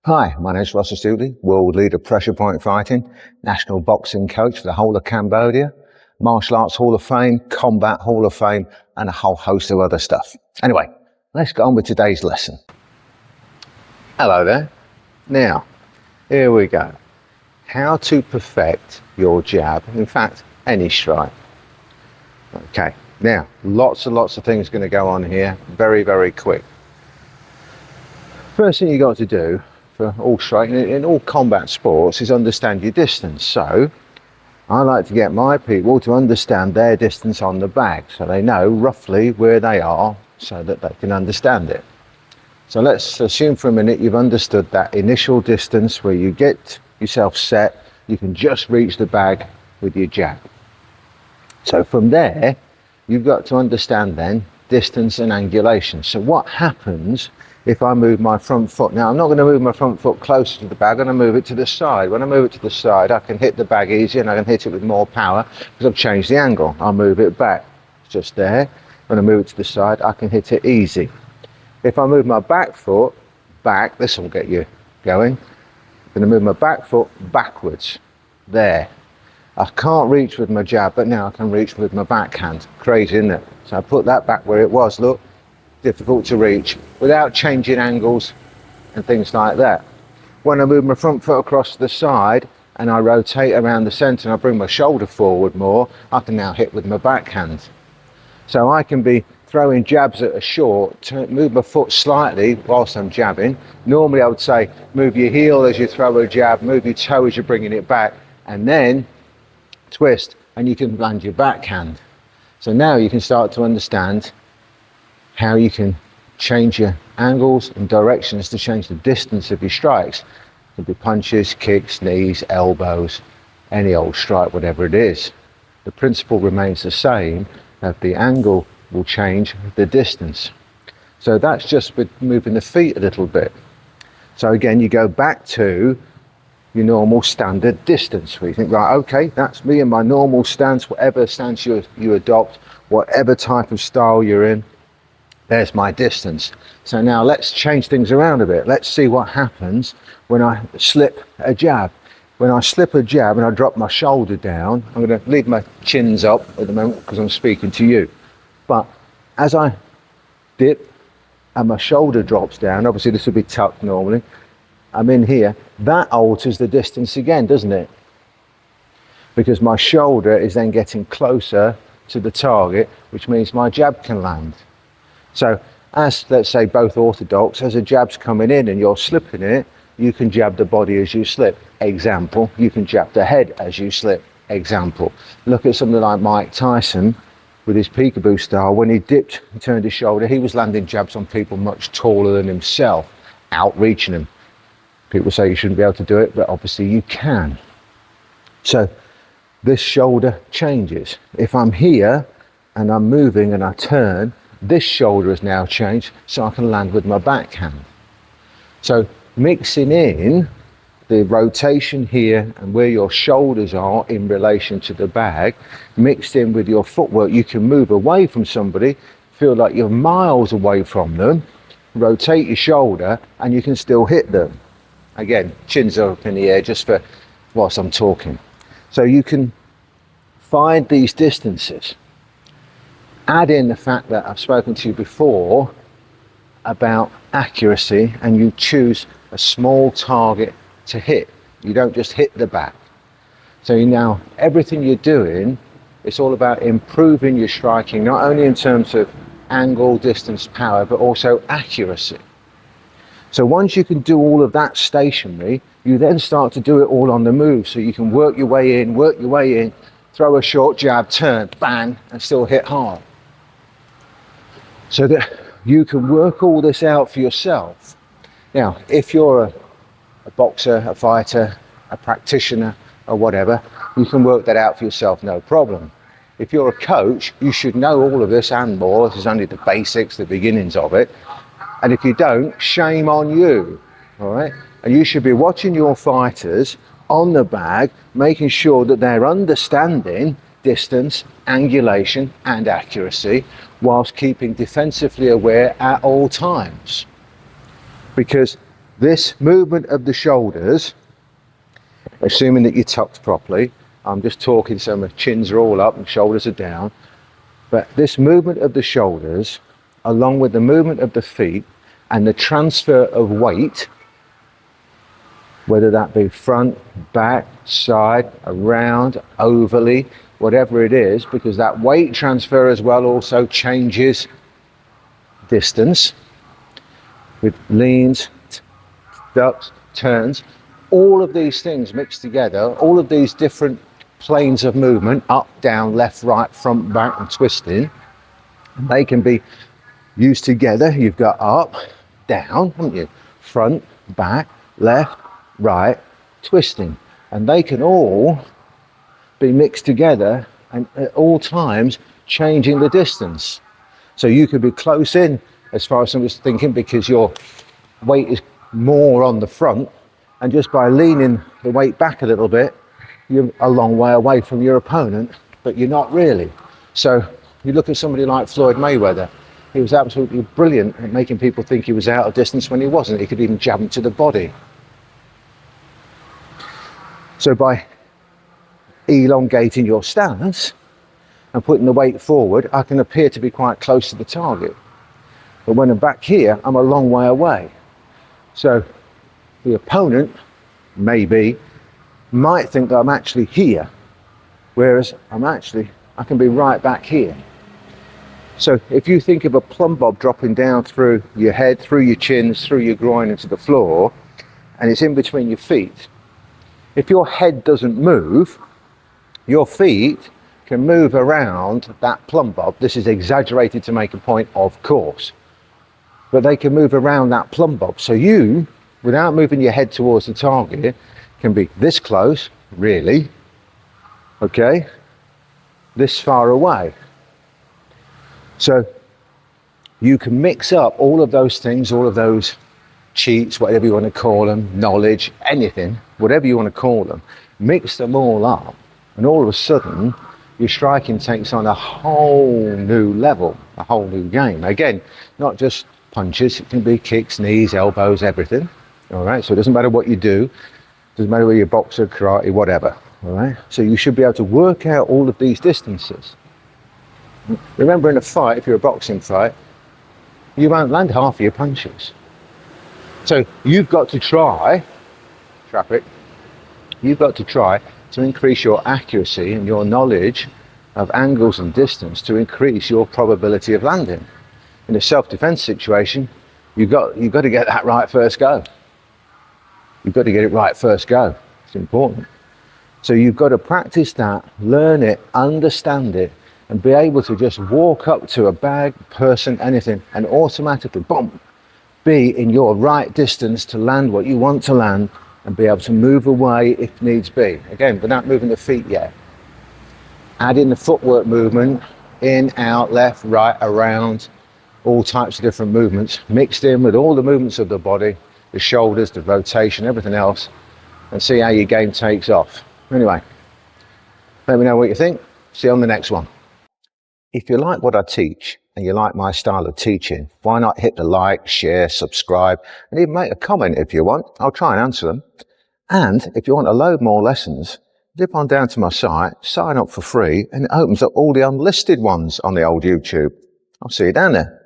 Hi, my name is Russell Stewley, world leader pressure point fighting, national boxing coach for the whole of Cambodia, martial arts hall of fame, combat hall of fame, and a whole host of other stuff. Anyway, let's get on with today's lesson. Hello there. Now, here we go. How to perfect your jab, in fact, any strike. Okay, now, lots and lots of things going to go on here, very, very quick. First thing you got to do for all striking in all combat sports is understand your distance. So I like to get my people to understand their distance on the bag so they know roughly where they are so that they can understand it. So let's assume for a minute you've understood that initial distance where you get yourself set, you can just reach the bag with your jab. So from there you've got to understand then distance and angulation. So what happens if I move my front foot? Now I'm not going to move my front foot closer to the bag, I'm going to move it to the side. When I move it to the side I can hit the bag easier and I can hit it with more power because I've changed the angle. I'll move it back, it's just there. When I move it to the side I can hit it easy. If I move my back foot back, this will get you going. I'm going to move my back foot backwards, there. I can't reach with my jab, but now I can reach with my backhand. Crazy, isn't it? So I put that back where it was, look, difficult to reach without changing angles and things like that. When I move my front foot across the side and I rotate around the centre and I bring my shoulder forward more, I can now hit with my backhand. So I can be throwing jabs that are short, move my foot slightly whilst I'm jabbing. Normally I would say move your heel as you throw a jab, move your toe as you're bringing it back, and then twist and you can land your backhand. So now you can start to understand how you can change your angles and directions to change the distance of your strikes. It could be punches, kicks, knees, elbows, any old strike, whatever it is. The principle remains the same, that the angle will change the distance. So that's just with moving the feet a little bit. So again, you go back to your normal standard distance where you think, right, okay, that's me and my normal stance, whatever stance you adopt, whatever type of style you're in, there's my distance. So now let's change things around a bit. Let's see what happens when I slip a jab. When I slip a jab and I drop my shoulder down, I'm going to leave my chins up at the moment because I'm speaking to you. But as I dip and my shoulder drops down, obviously this would be tucked normally, I'm in here, that alters the distance again, doesn't it? Because my shoulder is then getting closer to the target, which means my jab can land. So as, let's say, both orthodox, as a jab's coming in and you're slipping it, you can jab the body as you slip. Example, you can jab the head as you slip. Example, look at something like Mike Tyson with his peekaboo style. When he dipped and turned his shoulder, he was landing jabs on people much taller than himself, outreaching them. People say you shouldn't be able to do it, but obviously you can. So this shoulder changes. If I'm here and I'm moving and I turn, this shoulder has now changed, so I can land with my backhand. So mixing in the rotation here and where your shoulders are in relation to the bag, mixed in with your footwork, you can move away from somebody, feel like you're miles away from them, rotate your shoulder, and you can still hit them. Again, chins are up in the air just for whilst I'm talking. So you can find these distances. Add in the fact that I've spoken to you before about accuracy, and you choose a small target to hit. You don't just hit the back. So you now, everything you're doing, it's all about improving your striking, not only in terms of angle, distance, power, but also accuracy. So once you can do all of that stationary, you then start to do it all on the move. So you can work your way in, throw a short jab, turn, bang, and still hit hard. So that you can work all this out for yourself. Now, if you're a boxer, a fighter, a practitioner, or whatever, you can work that out for yourself, no problem. If you're a coach, you should know all of this and more. This is only the basics, the beginnings of it. And if you don't, shame on you, all right? And you should be watching your fighters on the bag, making sure that they're understanding distance, angulation, and accuracy, whilst keeping defensively aware at all times. Because This movement of the shoulders, assuming that you're tucked properly, I'm just talking so my chins are all up and shoulders are down, but this movement of the shoulders, along with the movement of the feet and the transfer of weight, whether that be front, back, side, around, overly, whatever it is, because that weight transfer as well also changes distance with leans, ducks, turns, all of these things mixed together, all of these different planes of movement, up, down, left, right, front, back and twisting, they can be used together. You've got up, down, haven't you? Front, back, left, right, twisting, and they can all be mixed together and at all times changing the distance. So you could be close in as far as somebody's thinking because your weight is more on the front, and just by leaning the weight back a little bit, you're a long way away from your opponent, but you're not really. So you look at somebody like Floyd Mayweather, he was absolutely brilliant at making people think he was out of distance when he wasn't. He could even jab him to the body. So by elongating your stance and putting the weight forward, I can appear to be quite close to the target. But when I'm back here, I'm a long way away. So the opponent might think that I'm actually here, whereas I can be right back here. So if you think of a plumb bob dropping down through your head, through your chins, through your groin into the floor, and it's in between your feet, if your head doesn't move, your feet can move around that plumb bob. This is exaggerated to make a point, of course, but they can move around that plumb bob. So you, without moving your head towards the target, can be this close, really, okay, this far away. So you can mix up all of those things, all of those cheats, whatever you want to call them, knowledge, anything, whatever you want to call them, mix them all up, and all of a sudden your striking takes on a whole new level, a whole new game. Again, not just punches, it can be kicks, knees, elbows, everything. All right, so it doesn't matter what you do, doesn't matter whether you're boxer, karate, whatever. All right, so you should be able to work out all of these distances. Remember, in a fight, if you're a boxing fight, you won't land half of your punches. So you've got to try, you've got to try to increase your accuracy and your knowledge of angles and distance to increase your probability of landing. In a self-defense situation, you've got to get that right first go. You've got to get it right first go. It's important. So you've got to practice that, learn it, understand it, and be able to just walk up to a bag, person, anything, and automatically, boom, be in your right distance to land what you want to land and be able to move away if needs be. Again, without moving the feet yet. Add in the footwork movement, in, out, left, right, around, all types of different movements, mixed in with all the movements of the body, the shoulders, the rotation, everything else, and see how your game takes off. Anyway, let me know what you think. See you on the next one. If you like what I teach and you like my style of teaching, why not hit the like, share, subscribe, and even make a comment if you want. I'll try and answer them. And if you want to load more lessons, dip on down to my site, sign up for free, and it opens up all the unlisted ones on the old YouTube. I'll see you down there.